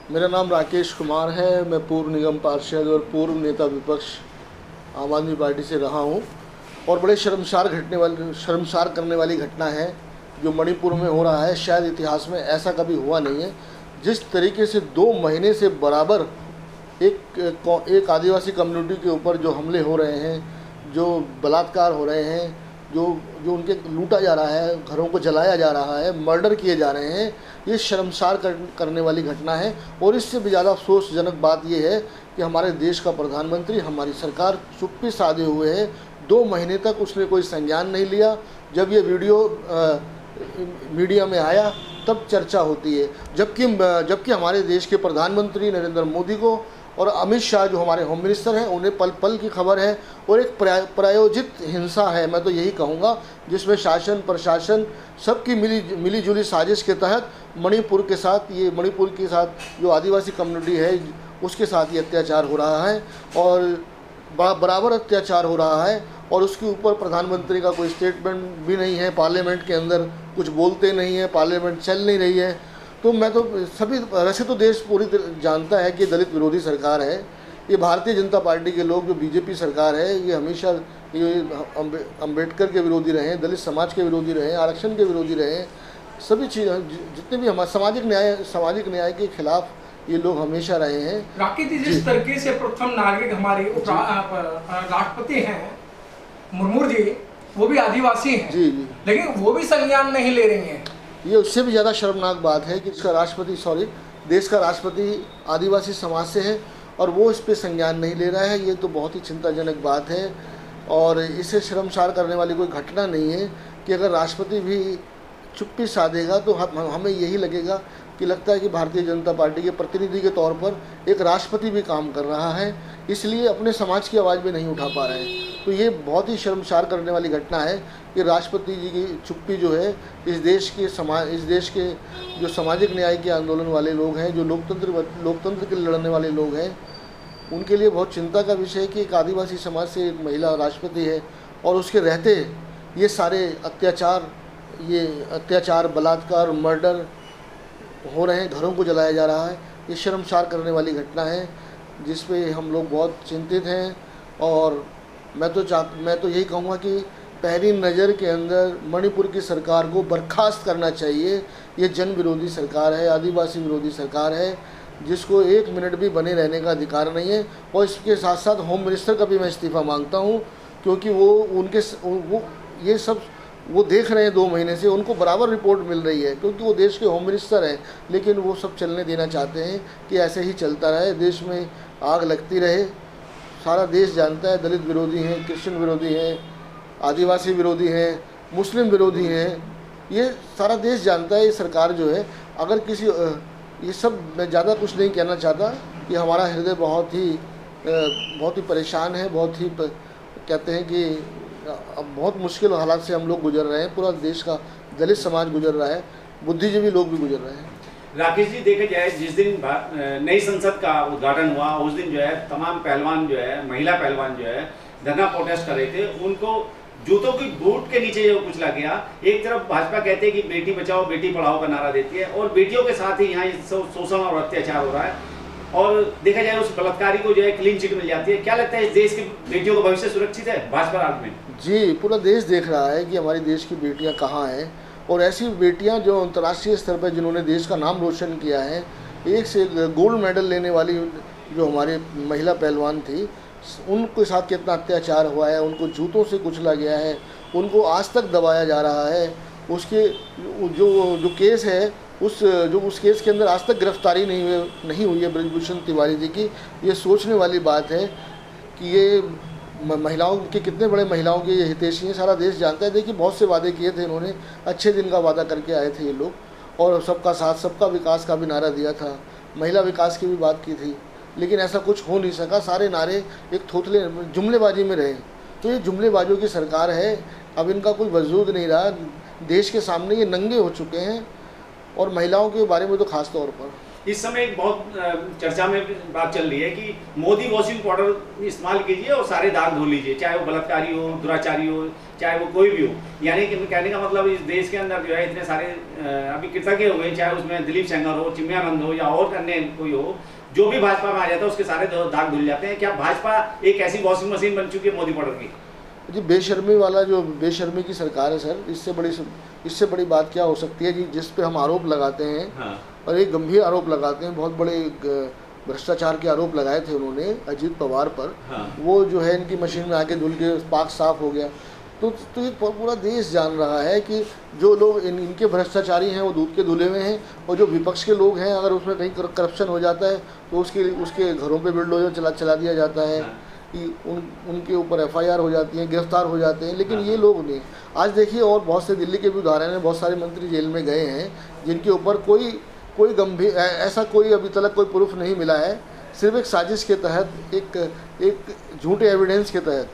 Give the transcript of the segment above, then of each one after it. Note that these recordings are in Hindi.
मेरा नाम राकेश कुमार है। मैं पूर्व निगम पार्षद और पूर्व नेता विपक्ष आम आदमी पार्टी से रहा हूँ। और बड़े शर्मसार करने वाली घटना है जो मणिपुर में हो रहा है। शायद इतिहास में ऐसा कभी हुआ नहीं है। जिस तरीके से 2 महीने से बराबर एक आदिवासी कम्युनिटी के ऊपर जो हमले हो रहे हैं, जो बलात्कार हो रहे हैं, जो उनके लूटा जा रहा है, घरों को जलाया जा रहा है, मर्डर किए जा रहे हैं, ये शर्मसार करने वाली घटना है। और इससे भी ज़्यादा अफसोसजनक बात ये है कि हमारे देश का प्रधानमंत्री, हमारी सरकार चुप्पी साधे हुए है। 2 महीने तक उसने कोई संज्ञान नहीं लिया। जब ये वीडियो मीडिया में आया तब चर्चा होती है, जबकि हमारे देश के प्रधानमंत्री नरेंद्र मोदी को और अमित शाह जो हमारे होम मिनिस्टर हैं, उन्हें पल पल की खबर है। और एक प्रायोजित हिंसा है, मैं तो यही कहूँगा, जिसमें शासन प्रशासन सबकी मिली जुली साजिश के तहत मणिपुर के साथ जो आदिवासी कम्युनिटी है उसके साथ ये अत्याचार हो रहा है और बराबर अत्याचार हो रहा है। और उसके ऊपर प्रधानमंत्री का कोई स्टेटमेंट भी नहीं है, पार्लियामेंट के अंदर कुछ बोलते नहीं है, पार्लियामेंट चल नहीं रही है। तो मैं तो वैसे तो देश पूरी तरह जानता है कि दलित विरोधी सरकार है। ये भारतीय जनता पार्टी के लोग, जो बीजेपी सरकार है, ये हमेशा ये अम्बेडकर के विरोधी रहे हैं, दलित समाज के विरोधी रहे हैं, आरक्षण के विरोधी रहे हैं। सभी चीज़ जितने भी हमारे सामाजिक न्याय के खिलाफ ये लोग हमेशा रहे हैं। राकेश जी, जिस तरीके से प्रथम नागरिक हमारे राष्ट्रपति हैं मुर्मू जी, वो भी आदिवासी हैं जी, लेकिन वो भी संज्ञान नहीं ले रही हैं। ये उससे भी ज़्यादा शर्मनाक बात है कि देश का राष्ट्रपति आदिवासी समाज से है और वो इस पर संज्ञान नहीं ले रहा है। ये तो बहुत ही चिंताजनक बात है और इसे शर्मसार करने वाली कोई घटना नहीं है कि अगर राष्ट्रपति भी चुप्पी साधेगा तो हमें यही लगेगा कि लगता है कि भारतीय जनता पार्टी के प्रतिनिधि के तौर पर एक राष्ट्रपति भी काम कर रहा है, इसलिए अपने समाज की आवाज़ भी नहीं उठा पा रहे हैं। तो ये बहुत ही शर्मसार करने वाली घटना है कि राष्ट्रपति जी की चुप्पी जो है इस देश के जो सामाजिक न्याय के आंदोलन वाले लोग हैं, जो लोकतंत्र के लड़ने वाले लोग हैं, उनके लिए बहुत चिंता का विषय है कि एक आदिवासी समाज से एक महिला राष्ट्रपति है और उसके रहते ये सारे अत्याचार, बलात्कार, मर्डर हो रहे हैं, घरों को जलाया जा रहा है। ये शर्मसार करने वाली घटना है जिस पे हम लोग बहुत चिंतित हैं। और मैं तो यही कहूँगा कि पहली नज़र के अंदर मणिपुर की सरकार को बर्खास्त करना चाहिए। ये जन विरोधी सरकार है, आदिवासी विरोधी सरकार है, जिसको 1 मिनट भी बने रहने का अधिकार नहीं है। और इसके साथ साथ होम मिनिस्टर का भी मैं इस्तीफ़ा मांगता हूँ, क्योंकि वो देख रहे हैं 2 महीने से, उनको बराबर रिपोर्ट मिल रही है, क्योंकि वो देश के होम मिनिस्टर हैं। लेकिन वो सब चलने देना चाहते हैं कि ऐसे ही चलता रहे, देश में आग लगती रहे। सारा देश जानता है दलित विरोधी हैं, क्रिश्चियन विरोधी हैं, आदिवासी विरोधी हैं, मुस्लिम विरोधी हैं। ये सारा देश जानता है। ये सरकार जो है, अगर ये सब, मैं ज़्यादा कुछ नहीं कहना चाहता कि हमारा हृदय बहुत ही परेशान है। कहते हैं कि अब बहुत मुश्किल हालात से हम लोग गुजर रहे हैं, पूरा देश का दलित समाज गुजर रहा है, बुद्धिजीवी लोग भी गुजर रहे हैं। राकेश जी, देखा जाए जिस दिन नई संसद का उद्घाटन हुआ उस दिन जो है तमाम पहलवान जो है, महिला पहलवान जो है, धरना प्रोटेस्ट कर रहे थे। उनको जूतों की बूट के नीचे जो कुचला गया। एक तरफ भाजपा कहते हैं कि बेटी बचाओ बेटी पढ़ाओ का नारा देती है और बेटियों के साथ ही यहाँ शोषण और अत्याचार हो रहा है। और देखा जाए उस बलात्कारी को जो है क्लीन चिट मिल जाती है। क्या लगता है इस देश की बेटियों का भविष्य सुरक्षित है भाजपा राज में? जी, पूरा देश देख रहा है कि हमारे देश की बेटियां कहाँ हैं। और ऐसी बेटियां जो अंतर्राष्ट्रीय स्तर पर जिन्होंने देश का नाम रोशन किया है, एक से गोल्ड मेडल लेने वाली जो हमारी महिला पहलवान थी, उनके साथ कितना अत्याचार हुआ है, उनको जूतों से कुचला गया है, उनको आज तक दबाया जा रहा है। उसके जो केस है, उस केस के अंदर आज तक गिरफ्तारी नहीं हुई है ब्रजभूषण तिवारी जी की। ये सोचने वाली बात है कि ये महिलाओं के कितने बड़े महिलाओं के ये हितैषी हैं, सारा देश जानता है। देखिए, बहुत से वादे किए थे इन्होंने, अच्छे दिन का वादा करके आए थे ये लोग, और सबका साथ सबका विकास का भी नारा दिया था, महिला विकास की भी बात की थी, लेकिन ऐसा कुछ हो नहीं सका। सारे नारे एक थोथले जुमलेबाजी में रहे। तो ये जुमलेबाजों की सरकार है, अब इनका कोई वजूद नहीं रहा। देश के सामने ये नंगे हो चुके हैं, और महिलाओं के बारे में तो खास तौर पर। इस समय एक बहुत चर्चा में बात चल रही है कि मोदी वॉशिंग पाउडर इस्तेमाल कीजिए और सारे दाग धो लीजिए, चाहे वो बलात्कारी हो, दुराचारी हो, चाहे वो कोई भी हो। यानी कि कहने का मतलब इस देश के अंदर जो है इतने सारे अभी कृतज्ञ हो गए, चाहे उसमें दिलीप सेंगर हो, चिमयानंद हो या और अन्य कोई हो, जो भी भाजपा में आ जाता है उसके सारे दाग धुल जाते हैं। क्या भाजपा एक ऐसी वॉशिंग मशीन बन चुकी है मोदी पाउडर की? जी, बेशर्मी वाला जो बेशर्मी की सरकार है सर, इससे बड़ी बात क्या हो सकती है जी, जिस पे हम आरोप लगाते हैं। हाँ। और एक गंभीर आरोप लगाते हैं, बहुत बड़े भ्रष्टाचार के आरोप लगाए थे उन्होंने अजीत पवार पर। हाँ। वो जो है इनकी मशीन में आके धुल के पाक साफ हो गया। तो ये पूरा देश जान रहा है कि जो लोग इनके भ्रष्टाचारी हैं वो दूध के धुले हुए हैं, और जो विपक्ष के लोग हैं अगर उसमें कहीं करप्शन हो जाता है तो उसके घरों पे बिल्डोजर चला दिया जाता है, कि उनके ऊपर एफआईआर हो जाती है, गिरफ्तार हो जाते हैं। लेकिन ये लोग नहीं। आज देखिए, और बहुत से दिल्ली के भी उदाहरण हैं, बहुत सारे मंत्री जेल में गए हैं जिनके ऊपर कोई गंभीर ऐसा कोई अभी तक कोई प्रूफ नहीं मिला है, सिर्फ एक साजिश के तहत, एक झूठे एविडेंस के तहत।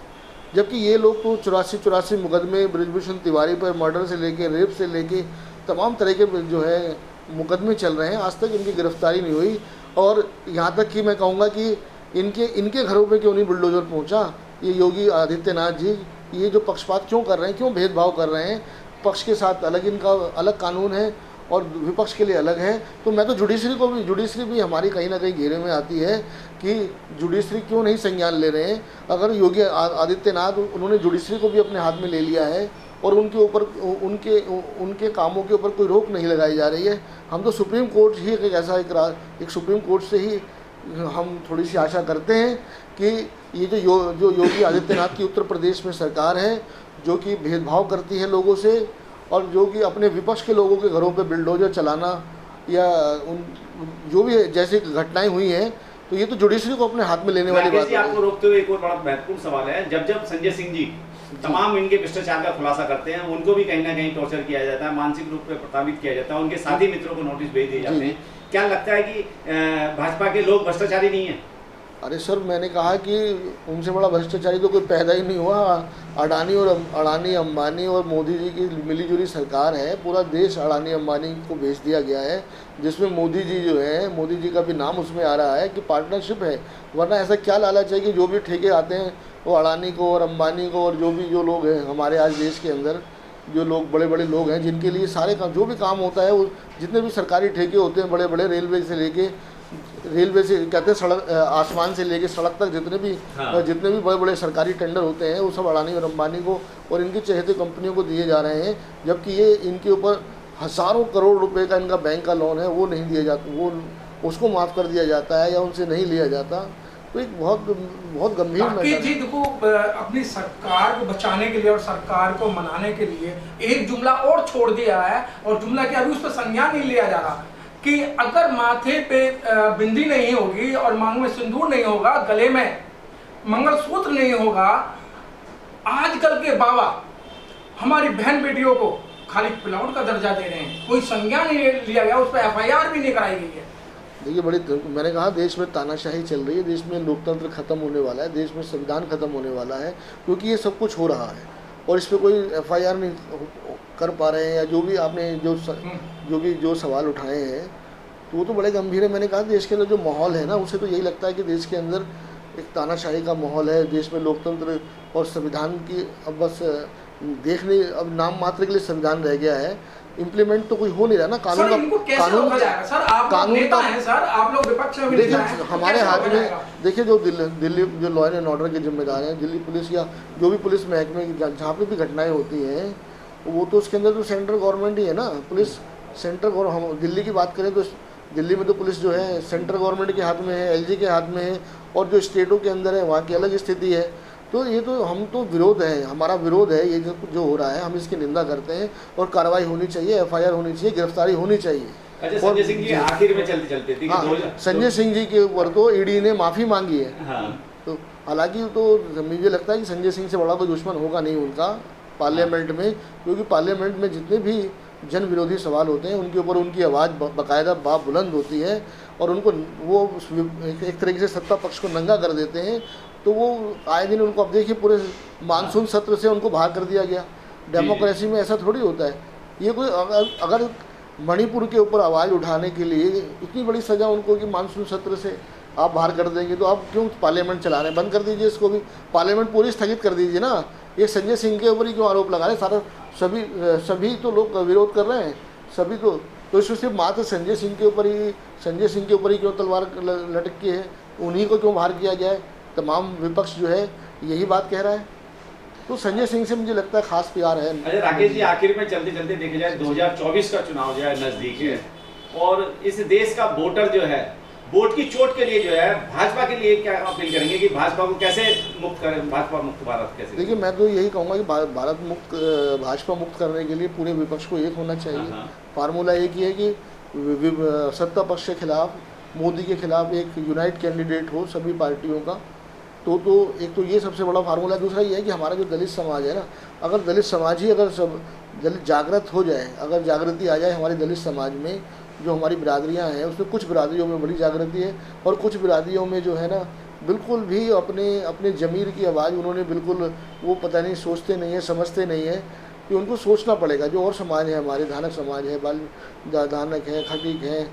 जबकि ये लोग तो 84 मुकदमे बृजभूषण तिवारी पर मर्डर से लेके रेप से लेके तमाम तरह के जो है मुकदमे चल रहे हैं, आज तक इनकी गिरफ्तारी नहीं हुई। और यहाँ तक कि मैं कहूँगा कि इनके घरों पे क्यों नहीं बुलडोजर पहुँचा। ये योगी आदित्यनाथ जी ये जो पक्षपात क्यों कर रहे हैं, क्यों भेदभाव कर रहे हैं, पक्ष के साथ अलग इनका अलग कानून है और विपक्ष के लिए अलग है। तो मैं तो जुडिशरी भी हमारी कहीं ना कहीं घेरे में आती है कि जुडिशरी क्यों नहीं संज्ञान ले रहे हैं। अगर योगी आदित्यनाथ उन्होंने जुडिशरी को भी अपने हाथ में ले लिया है और उनके ऊपर उनके कामों के ऊपर कोई रोक नहीं लगाई जा रही है। हम तो सुप्रीम कोर्ट ही एक सुप्रीम कोर्ट से ही हम थोड़ी सी आशा करते हैं कि ये जो योगी आदित्यनाथ की उत्तर प्रदेश में सरकार है, जो कि भेदभाव करती है लोगों से, और जो कि अपने विपक्ष के लोगों के घरों पे बिल्डोजर चलाना या जो भी जैसी घटनाएं हुई हैं, तो ये तो जुडिशरी को अपने हाथ में लेने वाली बात है। आपको रोकते हुए एक और बड़ा महत्वपूर्ण सवाल है, जब संजय सिंह जी तमाम इनके भ्रष्टाचार का खुलासा करते हैं, उनको भी कहीं ना कहीं टॉर्चर किया जाता है, मानसिक रूप से प्रताड़ित किया जाता है, उनके साथी मित्रों को नोटिस भेज दिए जाते हैं। क्या लगता है कि भाजपा के लोग भ्रष्टाचारी नहीं है? अरे सर, मैंने कहा कि उनसे बड़ा भ्रष्टाचारी तो कोई पैदा ही नहीं हुआ। अडानी अंबानी और मोदी जी की मिलीजुली सरकार है। पूरा देश अडानी अंबानी को भेज दिया गया है, जिसमें मोदी जी जो है, मोदी जी का भी नाम उसमें आ रहा है कि पार्टनरशिप है। वरना ऐसा क्या लालच है कि जो भी ठेके आते हैं वो अडानी को और अंबानी को, और जो लोग हैं हमारे आज देश के अंदर, जो लोग बड़े बड़े लोग हैं जिनके लिए सारे काम, जो भी काम होता है, वो जितने भी सरकारी ठेके होते हैं, बड़े बड़े रेलवे से कहते हैं सड़क, आसमान से लेके सड़क तक जितने भी बड़े बड़े सरकारी टेंडर होते हैं, वो सब अडानी और अंबानी को और इनकी चहेते कंपनियों को दिए जा रहे हैं। जबकि ये इनके ऊपर हज़ारों करोड़ रुपए का इनका बैंक का लोन है, वो नहीं दिया जाता, वो उसको माफ़ कर दिया जाता है या उनसे नहीं लिया जाता। तो एक बहुत गंभीर मैटर जी। देखो, अपनी सरकार को बचाने के लिए और सरकार को मनाने के लिए एक जुमला और छोड़ दिया है, और जुमला क्या, अभी उस पर संज्ञान नहीं लिया जा रहा कि अगर माथे पे बिंदी नहीं होगी और मांग में सिंदूर नहीं होगा, गले में मंगलसूत्र नहीं होगा, आजकल के बाबा हमारी बहन बेटियों को खाली पिलावट का दर्जा दे रहे हैं, कोई संज्ञान नहीं लिया गया, उस पर एफआईआर भी नहीं कराई गई है। देखिए, मैंने कहा देश में तानाशाही चल रही है, देश में लोकतंत्र खत्म होने वाला है, देश में संविधान खत्म होने वाला है, क्योंकि ये सब कुछ हो रहा है और इस पर कोई एफआईआर नहीं कर पा रहे हैं। या जो भी आपने जो सवाल उठाए हैं, तो वो तो बड़े गंभीर है। मैंने कहा देश के अंदर जो माहौल है ना, उसे तो यही लगता है कि देश के अंदर एक तानाशाही का माहौल है, देश में लोकतंत्र और संविधान की अब बस देखने, अब नाम मात्र के लिए संविधान रह गया है, इम्प्लीमेंट तो कोई हो नहीं रहा ना। कानून आप लोग विपक्ष में देखिए, हमारे हाथ में देखिए, जो दिल्ली जो लॉ एंड ऑर्डर के जिम्मेदार हैं, दिल्ली पुलिस या जो भी पुलिस महकमे जहाँ पे भी घटनाएं होती हैं, वो तो उसके अंदर तो सेंट्रल गवर्नमेंट ही है ना। पुलिस सेंट्रल गवर्नमेंट, हम दिल्ली की बात करें तो दिल्ली में तो पुलिस जो है सेंट्रल गवर्नमेंट के हाथ में है, एलजी के हाथ में है, और जो स्टेटों के अंदर है वहाँ की अलग स्थिति है। तो ये तो हम तो विरोध है, हमारा विरोध है ये जो हो रहा है, हम इसकी निंदा करते हैं और कार्रवाई होनी चाहिए, एफआईआर होनी चाहिए, गिरफ्तारी होनी चाहिए। अच्छा, संजय सिंह जी आखिर में चलते संजय सिंह जी के ऊपर तो ईडी ने माफ़ी मांगी है। तो हालांकि तो मुझे लगता है कि संजय सिंह से बड़ा कोई दुश्मन होगा नहीं उनका पार्लियामेंट में, क्योंकि पार्लियामेंट में जितने भी जन विरोधी सवाल होते हैं उनके ऊपर उनकी आवाज़ बाकायदा बुलंद होती है और उनको वो एक तरीके से सत्ता पक्ष को नंगा कर देते हैं। तो वो आए दिन उनको, अब देखिए पूरे मानसून सत्र से उनको बाहर कर दिया गया। डेमोक्रेसी में ऐसा थोड़ी होता है। ये कोई मणिपुर के ऊपर आवाज़ उठाने के लिए इतनी बड़ी सज़ा उनको कि मानसून सत्र से आप बाहर कर देंगे, तो आप क्यों पार्लियामेंट चला रहे हैं? बंद कर दीजिए इसको भी, पार्लियामेंट पूरी स्थगित कर दीजिए ना। ये संजय सिंह के ऊपर ही क्यों आरोप लगा रहे हैं? सारा सभी तो लोग विरोध कर रहे हैं, सभी तो इसमें सिर्फ मात्र संजय सिंह के ऊपर ही क्यों तलवार लटकी है? उन्हीं को क्यों बाहर किया जाए? तमाम विपक्ष जो है यही बात कह रहा है। तो संजय सिंह से मुझे लगता है खास प्यार है। अच्छा राकेश जी, आखिर में चलते चलते देखे जाए 2024 का चुनाव जो है नजदीक है, और इस देश का वोटर जो है वोट की चोट के लिए जो है भाजपा के लिए क्या अपील करेंगे कि भाजपा को कैसे मुक्त करें, भाजपा मुक्त भारत कैसे? देखिए, मैं तो यही कहूँगा कि भाजपा मुक्त करने के लिए पूरे विपक्ष को एक होना चाहिए। फार्मूला एक ही है कि सत्ता पक्ष के खिलाफ, मोदी के खिलाफ एक यूनाइट कैंडिडेट हो सभी पार्टियों का। तो एक तो ये सबसे बड़ा फार्मूला। दूसरा ये है कि हमारा जो दलित समाज है ना, अगर दलित समाज ही दलित जागृत हो जाए, अगर जागृति आ जाए हमारे दलित समाज में, जो हमारी बिरादरियां हैं उसमें कुछ बिरादरियों में बड़ी जागृति है और कुछ बिरादरियों में जो है ना बिल्कुल भी अपने ज़मीर की आवाज़ उन्होंने बिल्कुल वो पता नहीं सोचते नहीं है, समझते नहीं है कि उनको सोचना पड़ेगा। जो और समाज है हमारे, धानक समाज है, धानक है, खटीक है,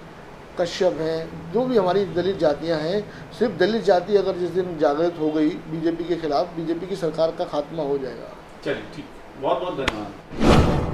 कश्यप हैं, जो भी हमारी दलित जातियां हैं, सिर्फ दलित जाति अगर जिस दिन जागृत हो गई बीजेपी के खिलाफ, बीजेपी की सरकार का खात्मा हो जाएगा। चलिए ठीक, बहुत बहुत धन्यवाद।